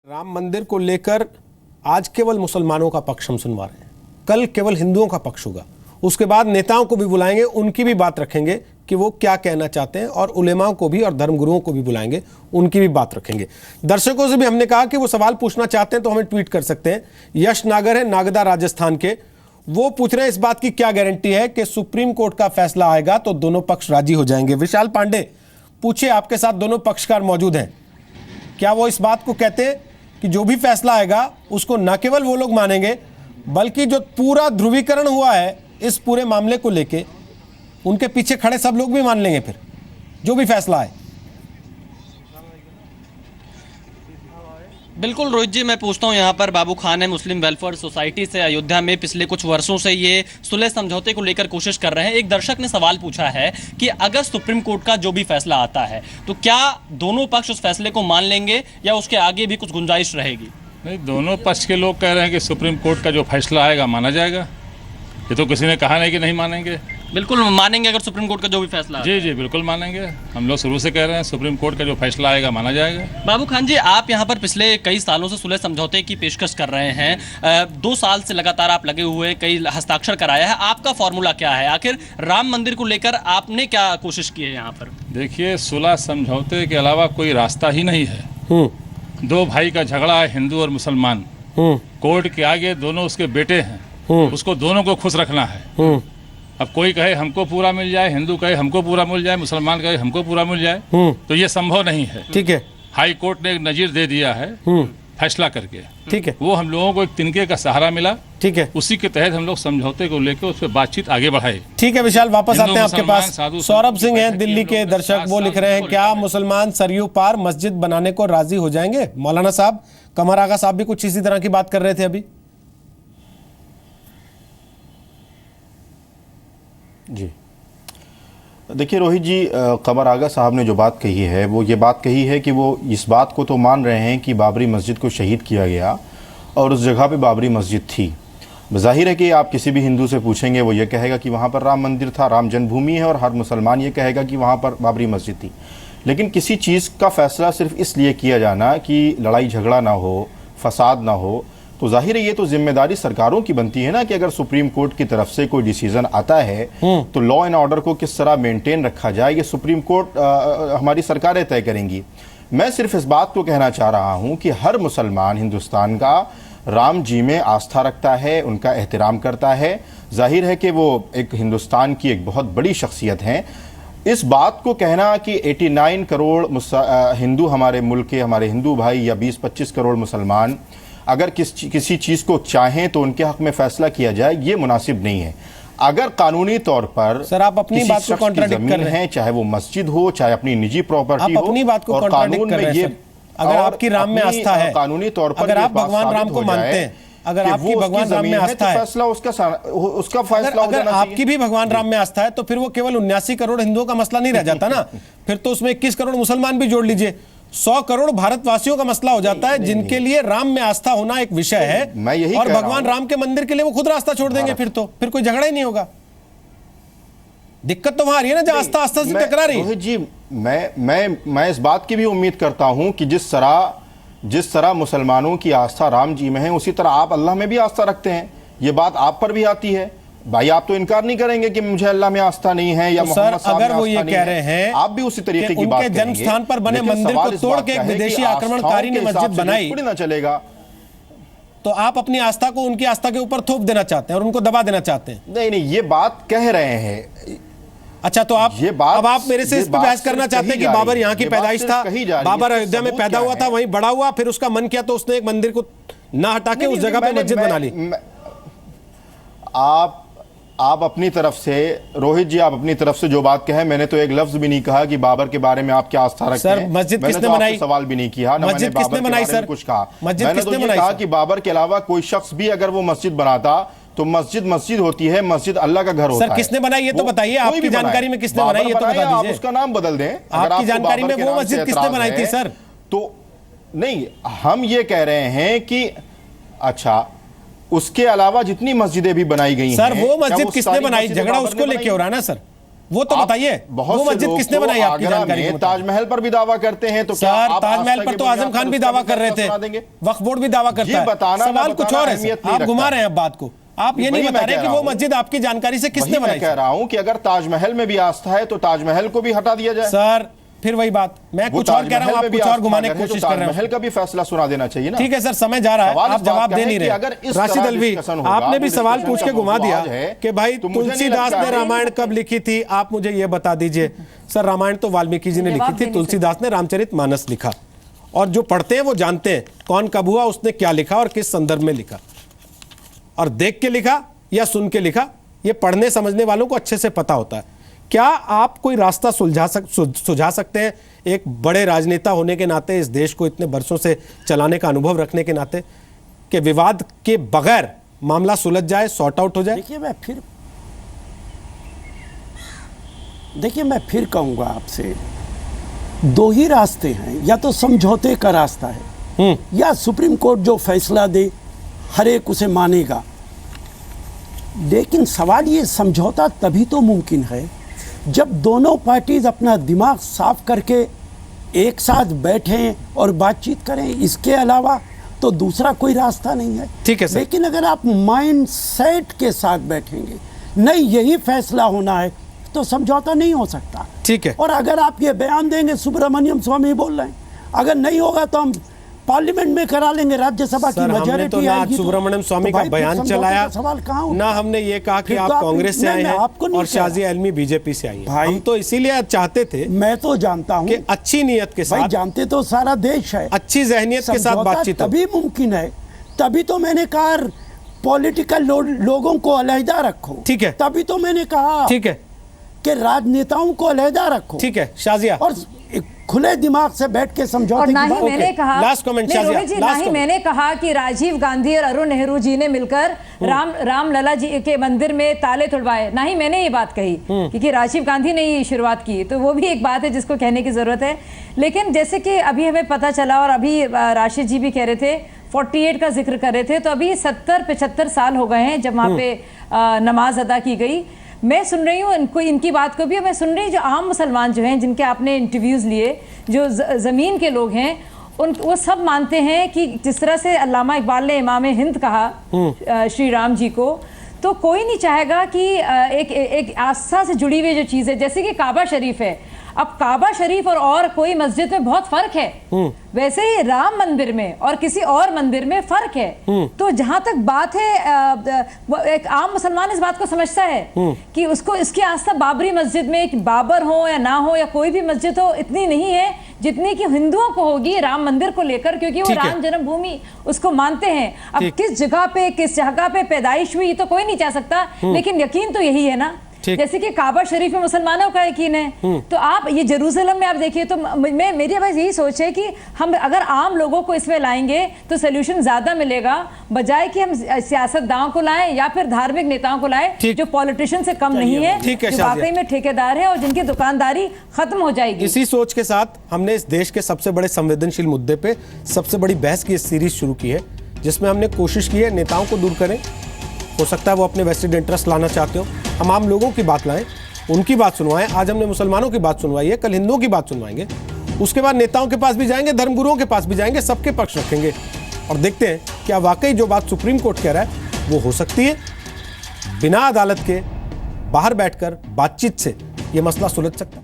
राम मंदिर को लेकर आज केवल मुसलमानों का पक्ष हम सुनवा रहे हैं, कल केवल हिंदुओं का पक्ष होगा। उसके बाद नेताओं को भी बुलाएंगे, उनकी भी बात रखेंगे कि वो क्या कहना चाहते हैं, और उलेमाओं को भी और धर्मगुरुओं को भी बुलाएंगे, उनकी भी बात रखेंगे। दर्शकों से भी हमने कहा कि वो सवाल पूछना चाहते हैं तो हमें ट्वीट कर सकते हैं। यश नागर है नागदा राजस्थान के, वो पूछ रहे हैं इस बात की क्या गारंटी है कि सुप्रीम कोर्ट का फैसला आएगा तो दोनों पक्ष राजी हो जाएंगे। विशाल पांडे पूछे, आपके साथ दोनों पक्षकार मौजूद हैं, क्या वो इस बात को कहते हैं कि जो भी फैसला आएगा उसको न केवल वो लोग मानेंगे बल्कि जो पूरा ध्रुवीकरण हुआ है इस पूरे मामले को लेके उनके पीछे खड़े सब लोग भी मान लेंगे फिर जो भी फैसला आए? बिल्कुल रोहित जी, मैं पूछता हूं, यहाँ पर बाबू खान है मुस्लिम वेलफेयर सोसाइटी से, अयोध्या में पिछले कुछ वर्षों से ये सुलह समझौते को लेकर कोशिश कर रहे हैं। एक दर्शक ने सवाल पूछा है कि अगर सुप्रीम कोर्ट का जो भी फैसला आता है तो क्या दोनों पक्ष उस फैसले को मान लेंगे या उसके आगे भी कुछ गुंजाइश रहेगी? नहीं, दोनों पक्ष के लोग कह रहे हैं कि सुप्रीम कोर्ट का जो फैसला आएगा माना जाएगा। ये तो किसी ने कहा नहीं कि नहीं मानेंगे। बिल्कुल मानेंगे, अगर सुप्रीम कोर्ट का जो भी फैसला। जी जी बिल्कुल मानेंगे। हम लोग शुरू से कह रहे हैं सुप्रीम कोर्ट का जो फैसला आएगा माना जाएगा। बाबू खान जी, आप यहाँ पर पिछले कई सालों से सुलह समझौते की पेशकश कर रहे हैं, 2 साल से लगातार आप लगे हुए हैं, कई हस्ताक्षर कराया है, आपका फॉर्मूला क्या है? आखिर राम मंदिर को लेकर आपने क्या कोशिश की है यहाँ पर? देखिए, सुलह समझौते के अलावा कोई रास्ता ही नहीं है। दो भाई का झगड़ा है, हिंदू और मुसलमान, कोर्ट के आगे दोनों उसके बेटे हैं, उसको दोनों को खुश रखना है। अब कोई कहे हमको पूरा मिल जाए, हिंदू कहे हमको पूरा मिल जाए, मुसलमान कहे हमको पूरा मिल जाए, तो ये संभव नहीं है। ठीक है, हाई कोर्ट ने एक नजीर दे दिया है फैसला करके। ठीक है, वो हम लोगों को एक तिनके का सहारा मिला। ठीक है, उसी के तहत हम लोग समझौते को लेकर उस पर बातचीत आगे बढ़ाए। ठीक है विशाल, वापस आते हैं आपके पास। सौरभ सिंह हैं दिल्ली के दर्शक, वो लिख रहे हैं, क्या मुसलमान सरयू पार मस्जिद बनाने को राजी हो जाएंगे? मौलाना साहब, कमर आगा साहब भी कुछ इसी तरह की बात कर रहे थे अभी। जी देखिए रोहित जी, कमर आगा साहब ने जो बात कही है वो ये बात कही है कि वो इस बात को तो मान रहे हैं कि बाबरी मस्जिद को शहीद किया गया और उस जगह पे बाबरी मस्जिद थी। जाहिर है कि आप किसी भी हिंदू से पूछेंगे वो ये कहेगा कि वहाँ पर राम मंदिर था, राम जन्मभूमि है, और हर मुसलमान ये कहेगा कि वहाँ पर बाबरी मस्जिद थी। लेकिन किसी चीज़ का फैसला सिर्फ इसलिए किया जाना कि लड़ाई झगड़ा ना हो, फसाद ना हो, तो जाहिर है ये तो जिम्मेदारी सरकारों की बनती है ना कि अगर सुप्रीम कोर्ट की तरफ से कोई डिसीजन आता है तो लॉ एंड ऑर्डर को किस तरह मेंटेन रखा जाए, ये सुप्रीम कोर्ट हमारी सरकारें तय करेंगी। मैं सिर्फ इस बात को कहना चाह रहा हूं कि हर मुसलमान हिंदुस्तान का राम जी में आस्था रखता है, उनका एहतराम करता है। जाहिर है कि वो एक हिंदुस्तान की एक बहुत बड़ी शख्सियत हैं। इस बात को कहना कि 89 करोड़ हिंदू हमारे मुल्क के, हमारे हिंदू भाई, या 20-25 करोड़ मुसलमान अगर किसी चीज़ को चाहें तो उनके हक में फैसला किया जाए, ये मुनासिब नहीं है। अगर कानूनी तौर पर सर आप अपनी बात को कॉन्ट्राडिक्ट कर रहे हैं, चाहे वो मस्जिद हो, चाहे अपनी निजी प्रॉपर्टी हो, अपनी बात को कॉन्ट्राडिक्ट कर रहे हैं। अगर आपकी राम में आस्था है, कानूनी तौर पर अगर आप भगवान राम को मानते हैं, अगर आपकी भगवान राम में आस्था है, फैसला उसका फैसला अगर आपकी भी भगवान राम में आस्था है तो फिर वो केवल 79 करोड़ हिंदुओं का मसला नहीं रह जाता ना, फिर तो उसमें 21 करोड़ मुसलमान भी जोड़ लीजिए, 100 करोड़ भारतवासियों का मसला हो जाता है जिनके लिए राम में आस्था होना एक विषय है। मैं यही और भगवान राम के मंदिर के लिए वो खुद रास्ता छोड़ देंगे, फिर कोई झगड़ा ही नहीं होगा। दिक्कत तो वहां आ रही है ना जहां आस्था से टकरा रही है। रोहित जी, मैं इस बात की भी उम्मीद करता हूं कि जिस तरह मुसलमानों की आस्था राम जी में है, उसी तरह आप अल्लाह में भी आस्था रखते हैं। ये बात आप पर भी आती है भाई, आप तो इनकार नहीं करेंगे कि मुझे अल्लाह में आस्था नहीं है या मोहम्मद साहब में आस्था नहीं है। अगर वो ये कह रहे हैं आप भी उसी तरीके की बात करेंगे, जन्म स्थान पर बने मंदिर को तोड़ के एक विदेशी आक्रमणकारी ने मस्जिद बनाई, थोड़ी ना चलेगा। तो आप अपनी आस्था को उनकी आस्था के ऊपर थोप देना चाहते हैं और उनको दबा देना चाहते हैं? नहीं, ये बात कह रहे हैं। अच्छा, तो अब आप मेरे से इस पर बहस करना चाहते हैं कि बाबर यहाँ की पैदाइश था, बाबर अयोध्या में पैदा हुआ था, वहीं बड़ा हुआ, फिर उसका मन किया तो उसने एक मंदिर को ना हटा के उस जगह पे मस्जिद बना ली। आप अपनी तरफ से, रोहित जी, आप अपनी तरफ से जो बात कहे, मैंने तो एक लफ्ज भी नहीं कहा कि बाबर के बारे में आप क्या आस्था रखते हैं। सर, मस्जिद किसने बनाई? सवाल भी नहीं किया ना, मैंने बाबर के बारे में कुछ कहा। मैंने तो ये कहा कि बाबर के अलावा कोई शख्स भी अगर वो मस्जिद बनाता तो मस्जिद होती है, मस्जिद अल्लाह का घर होता है। सर किसने बनाई ये तो बताइए, आपकी जानकारी में किसने बनाई ये तो बता दीजिए। आप उसका नाम बदल दें, आपकी जानकारी में वो मस्जिद किसने बनाई थी? सर तो नहीं, हम ये कह रहे हैं कि अच्छा, उसके अलावा जितनी मस्जिदें भी बनाई गई हैं, सर वो मस्जिद किसने बनाई? झगड़ा उसको लेके हो रहा है ना सर। वो तो बताइए, वो मस्जिद किसने बनाई आपकी जानकारी के मुताबिक? ताजमहल पर भी दावा करते हैं, तो क्या सर आप ताजमहल आस्था पर की तो आजम बुनियाद खान पर भी उसका दावा कर रहे सुना थे, देंगे? वक्फ बोर्ड भी दावा करता है। बताना सवाल कुछ और है अहमियत सर, नहीं आप रखता। घुमा रहे हैं अब बात को। आप ये नहीं वही बता मैं रहे कह कि रहा वो हूं। मस्जिद आपकी जानकारी से किसने वही मैं बनाई? कह रहा हूं कि अगर ताजमहल में भी आस्था है तो ताजमहल को भी हटा दिया जाए। सर फिर वही बात, मैं वो कुछ और कह रहा हूं, ताजमहल आप में भी कुछ और आस्था घुमाने की अगर है कोशिश तो कर रहे ताजमहल हैं। का भी फैसला सुना देना चाहिए ना। ठीक है सर, समय जा रहा है, सवाल आप इस बात जवाब का दे है नहीं कि रहे। अगर इस राशिद तरह अलवी, डिस्कशन होगा, आपने भी जो सवाल डिस्कशन पूछ के का घुमा दिया मौजूद है, कि भाई तो मुझे नहीं तुलसीदास लगता ने है- रामायण कब लिखी थी, आप मुझे ये बता दीजिए। सर रामायण तो वाल्मीकि जी ने जवाब लिखी थी, देने तुलसीदास ने रामचरितमानस लिखा। और जो पढ़ते हैं वो जानते हैं कौन कब हुआ, उसने क्या लिखा और किस संदर्भ में लिखा, और देख के लिखा या सुन के लिखा, ये पढ़ने समझने वालों को अच्छे से पता होता है। क्या आप कोई रास्ता सुझा सकते हैं एक बड़े राजनेता होने के नाते, इस देश को इतने बरसों से चलाने का अनुभव रखने के नाते, कि विवाद के बगैर मामला सुलझ जाए, सॉर्ट आउट हो जाए? देखिए मैं फिर कहूंगा आपसे, दो ही रास्ते हैं, या तो समझौते का रास्ता है या सुप्रीम कोर्ट जो फैसला दे हर एक उसे मानेगा। लेकिन सवाल ये, समझौता तभी तो मुमकिन है जब दोनों पार्टीज अपना दिमाग साफ करके एक साथ बैठें और बातचीत करें। इसके अलावा तो दूसरा कोई रास्ता नहीं है। ठीक है सर। लेकिन अगर आप माइंड सेट के साथ बैठेंगे, नहीं यही फैसला होना है, तो समझौता नहीं हो सकता। ठीक है। और अगर आप ये बयान देंगे, सुब्रमण्यम स्वामी बोल रहे हैं, अगर नहीं होगा तो हम पार्लियामेंट में करा लेंगे, राज्यसभा की सर हमने तो मेजॉरिटी ना आएगी। सुब्रमण्यम स्वामी का बयान चलाया, सवाल कहाँ ना हमने ये कहा कि फिर आप तो कांग्रेस से आए हैं और शाजिया आलमी बीजेपी से आई हैं। भाई, हम तो इसीलिए चाहते थे मैं तो जानता हूँ कि अच्छी नीयत के भाई, साथ, जानते तो सारा देश है, अच्छी जहनियत के साथ समझौता बातचीत हो। तभी मुमकिन है। तभी तो मैंने कहा पॉलिटिकल लोगों को अलहदा रखो। ठीक है। तभी तो मैंने कहा ठीक है, कि राजनेताओं को अलहदा रखो। ठीक है शाजिया, और खुले दिमाग से बैठ के और समझौते ना की ही बात। मैंने कहा, लास्ट कमेंट नहीं, शाजिया, रोहित जी, ना लास्ट ही कमेंट। मैंने कहा कि राजीव गांधी और अरुण नेहरू जी ने मिलकर रामलला जी के मंदिर में ताले तुड़वाए, ना ही मैंने ये बात कही, क्योंकि राजीव गांधी ने ये शुरुआत की। तो वो भी एक बात है जिसको कहने की जरूरत है। लेकिन जैसे कि अभी हमें पता चला, और अभी राशिद जी भी कह रहे थे, 48 का जिक्र कर रहे थे, तो अभी 70-75 साल हो गए हैं जब वहाँ पे नमाज अदा की गई। मैं सुन रही हूँ इनको, इनकी बात को भी, मैं सुन रही हूँ जो आम मुसलमान जो हैं, जिनके आपने इंटरव्यूज़ लिए, जो ज़मीन के लोग हैं, वो सब मानते हैं कि जिस तरह से अल्लामा इकबाल ने इमाम हिंद कहा श्री राम जी को, तो कोई नहीं चाहेगा कि एक आस्था से जुड़ी हुई जो चीज़ है, जैसे कि काबा शरीफ है, अब काबा शरीफ और कोई मस्जिद में बहुत फर्क है, वैसे ही राम मंदिर में और किसी और मंदिर में फर्क है। तो जहां तक बात है, एक आम मुसलमान इस बात को समझता है कि उसको इसकी आस्था बाबरी मस्जिद में, बाबर हो या ना हो या कोई भी मस्जिद हो, इतनी नहीं है जितनी कि हिंदुओं को होगी राम मंदिर को लेकर, क्योंकि वो राम जन्मभूमि उसको मानते हैं। अब किस जगह पे पैदाइश हुई तो कोई नहीं चाह सकता, लेकिन यकीन तो यही है ना, जैसे कि काबा शरीफ में मुसलमानों का यकीन है। तो आप ये जेरूसलम में आप देखिए, तो मेरी बस यही सोच है कि हम अगर आम लोगों को इसमें लाएंगे तो सोल्यूशन ज्यादा मिलेगा, बजाय कि हम सियासतदानों को लाएं या फिर धार्मिक नेताओं को लाएं जो पॉलिटिशियन से कम नहीं है, जो वाकई में ठेकेदार है और जिनकी दुकानदारी खत्म हो जाएगी। इसी सोच के साथ हमने इस देश के सबसे बड़े संवेदनशील मुद्दे पे सबसे बड़ी बहस की सीरीज शुरू की है, जिसमें हमने कोशिश की है नेताओं को दूर करें। हो सकता है वो अपने वेस्टेड इंटरेस्ट लाना चाहते हो, हम आम लोगों की बात लाएं, उनकी बात सुनवाएं। आज हमने मुसलमानों की बात सुनवाई है, कल हिंदुओं की बात सुनवाएंगे, उसके बाद नेताओं के पास भी जाएंगे, धर्मगुरुओं के पास भी जाएंगे, सबके पक्ष रखेंगे और देखते हैं क्या वाकई जो बात सुप्रीम कोर्ट कह रहा है वो हो सकती है। बिना अदालत के बाहर बैठकर बातचीत से ये मसला सुलझ सकता है।